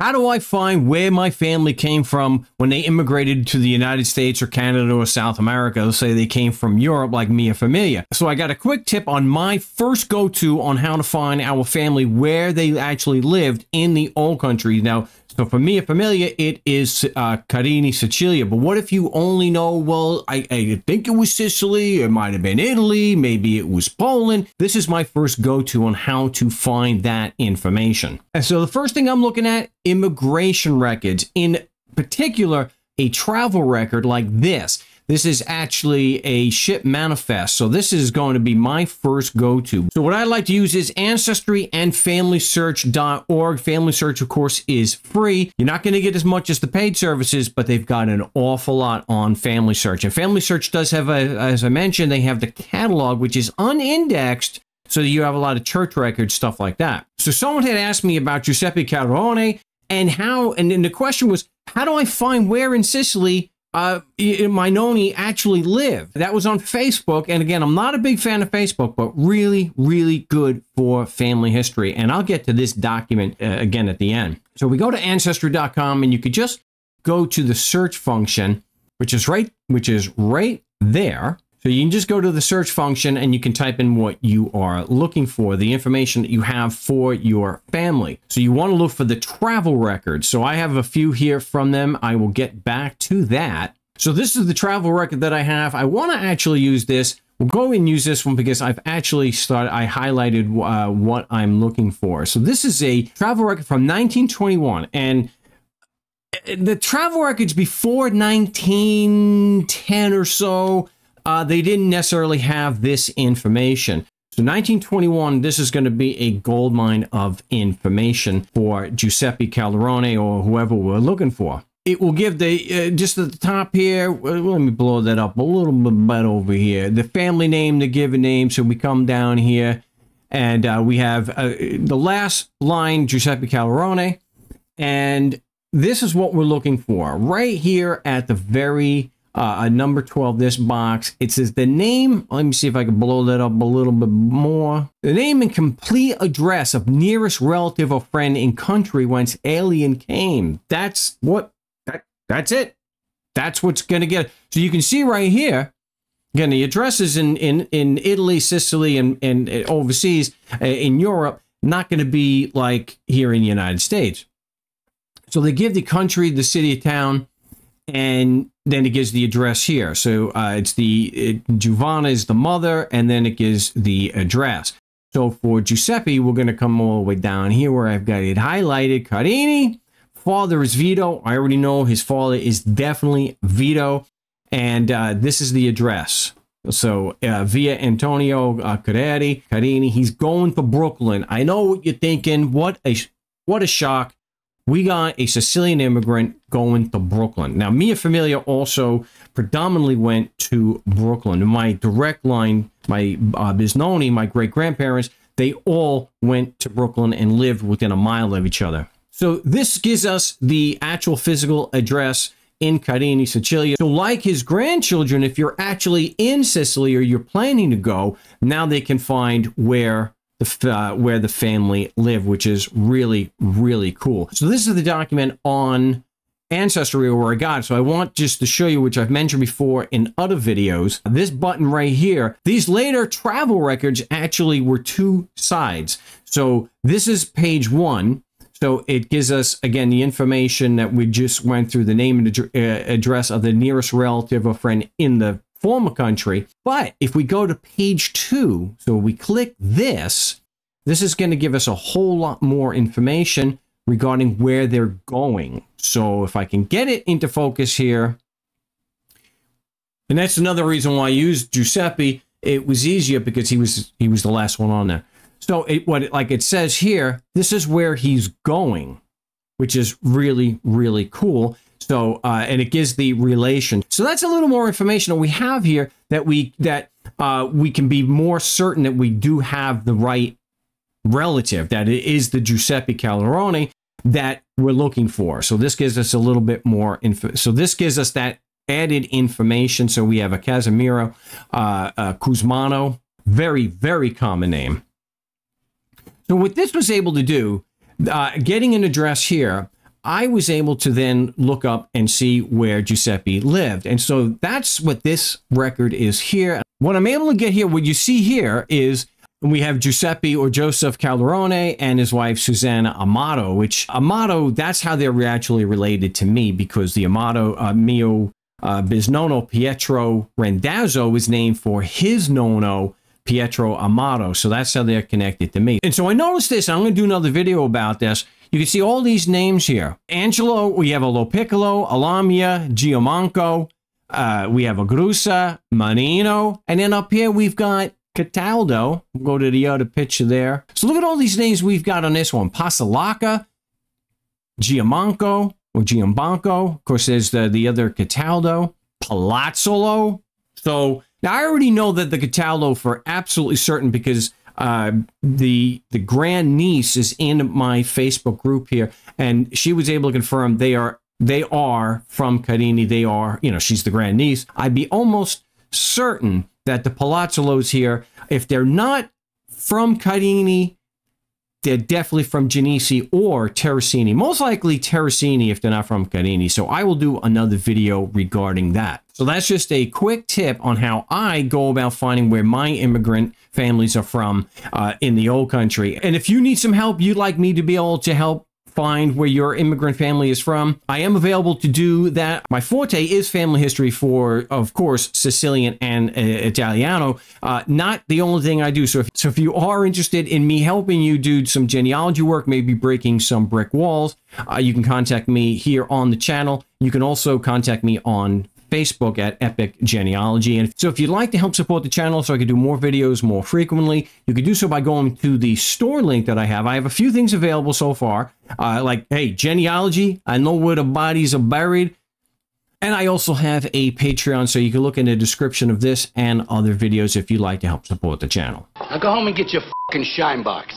How do I find where my family came from when they immigrated to the United States or Canada or South America? Let's say they came from Europe like Mia Familia. So I got a quick tip on my first go-to on how to find our family where they actually lived in the old country. Now, so for Mia Familia, it is Carini, Sicilia. But what if you only know, well, I think it was Sicily, it might have been Italy, maybe it was Poland. This is my first go-to on how to find that information. And so the first thing I'm looking at, immigration records, in particular, a travel record like this. This is actually a ship manifest. So this is going to be my first go-to. So what I like to use is Ancestry and FamilySearch.org. Family Search, of course, is free. You're not going to get as much as the paid services, but they've got an awful lot on Family Search. And Family Search does have, as I mentioned, they have the catalog, which is unindexed. So you have a lot of church records, stuff like that. So someone had asked me about Giuseppe Calderone and how, and then the question was, how do I find where in Sicily my noni actually lived? That was on Facebook. And again, I'm not a big fan of Facebook, but really, really good for family history. And I'll get to this document again at the end. So we go to Ancestry.com and you could just go to the search function, which is right there. So you can just go to the search function and you can type in what you are looking for, the information that you have for your family. So you want to look for the travel records. So I have a few here from them. I will get back to that. So this is the travel record that I have. I want to actually use this. We'll go and use this one because I've actually I highlighted what I'm looking for. So this is a travel record from 1921. And the travel records before 1910 or so, they didn't necessarily have this information. So 1921, this is going to be a goldmine of information for Giuseppe Calderone or whoever we're looking for. It will give the, just at the top here, let me blow that up a little bit over here, the family name, the given name. So we come down here and we have the last line, Giuseppe Calderone. And this is what we're looking for right here at the very number 12, this box. It says the name. Let me see if I can blow that up a little bit more. The name and complete address of nearest relative or friend in country whence alien came. That's what, that's it. That's what's going to get it. So you can see right here, again, the addresses in Italy, Sicily, and overseas in Europe, not going to be like here in the United States. So they give the country, the city, town, and then it gives the address here. So it's Giovanna is the mother, and then it gives the address. So for Giuseppe, we're going to come all the way down here where I've got it highlighted. Carini, father is Vito. I already know his father is definitely Vito. And this is the address. So via Antonio Carini, he's going to Brooklyn. I know what you're thinking. What a shock. We got a Sicilian immigrant going to Brooklyn. Now, Mia Familia also predominantly went to Brooklyn. My direct line, my Bisnoni, my great-grandparents, they all went to Brooklyn and lived within a mile of each other. So this gives us the actual physical address in Carini, Sicilia. So like his grandchildren, if you're actually in Sicily or you're planning to go, now they can find where the family live, which is really, really cool. So this is the document on Ancestry where I got it. So I want just to show you, which I've mentioned before in other videos, this button right here. These later travel records actually were two sides. So this is page 1. So it gives us, again, the information that we just went through, the name and address of the nearest relative or friend in the former country. But if we go to page 2, so we click this, this is going to give us a whole lot more information regarding where they're going. So if I can get it into focus here, and that's another reason why I used Giuseppe. It was easier because he was the last one on there. So like it says here, this is where he's going, which is really, really cool. So, and it gives the relation. So that's a little more information that we have here that we can be more certain that we do have the right relative, that it is the Giuseppe Calderone that we're looking for. So this gives us a little bit more info. So this gives us that added information. So we have a Casimiro Cusmano, very, very common name. So what this was able to do, getting an address here, I was able to then look up and see where Giuseppe lived. And so that's what this record is here. What I'm able to get here, what you see here is we have Giuseppe or Joseph Calderone and his wife Susanna Amato, which Amato, that's how they're actually related to me, because the Amato, mio bisnonno Pietro Randazzo was named for his nonno, Pietro Amato. So that's how they're connected to me. And so I noticed this, and I'm going to do another video about this. You can see all these names here. Angelo, we have a Lo Piccolo, Alamia, Giamanco, we have a Grusa, Manino, and then up here we've got Cataldo. We'll go to the other picture there. So look at all these names we've got on this one. Pasalaca, Giamanco, or Giambanco. Of course, there's the other Cataldo, Palazzolo. So now I already know that the Cataldo for absolutely certain, because the grand niece is in my Facebook group here, and she was able to confirm they are from Carini. They are, you know, she's the grand niece. I'd be almost certain that the Palazzolos here, if they're not from Carini, they're definitely from Genesi or Terracini. Most likely Terracini if they're not from Carini. So I will do another video regarding that. So that's just a quick tip on how I go about finding where my immigrant families are from in the old country. And if you need some help, you'd like me to be able to help find where your immigrant family is from, I am available to do that. My forte is family history for, of course, Sicilian and Italiano. Not the only thing I do. So if you are interested in me helping you do some genealogy work, maybe breaking some brick walls, you can contact me here on the channel. You can also contact me on Facebook at Epic Genealogy. And so if you'd like to help support the channel so I can do more videos more frequently, you can do so by going to the store link that I have. I have a few things available so far, like, hey, genealogy, I know where the bodies are buried. And I also have a Patreon, so you can look in the description of this and other videos if you'd like to help support the channel. Now go home and get your fucking shine box.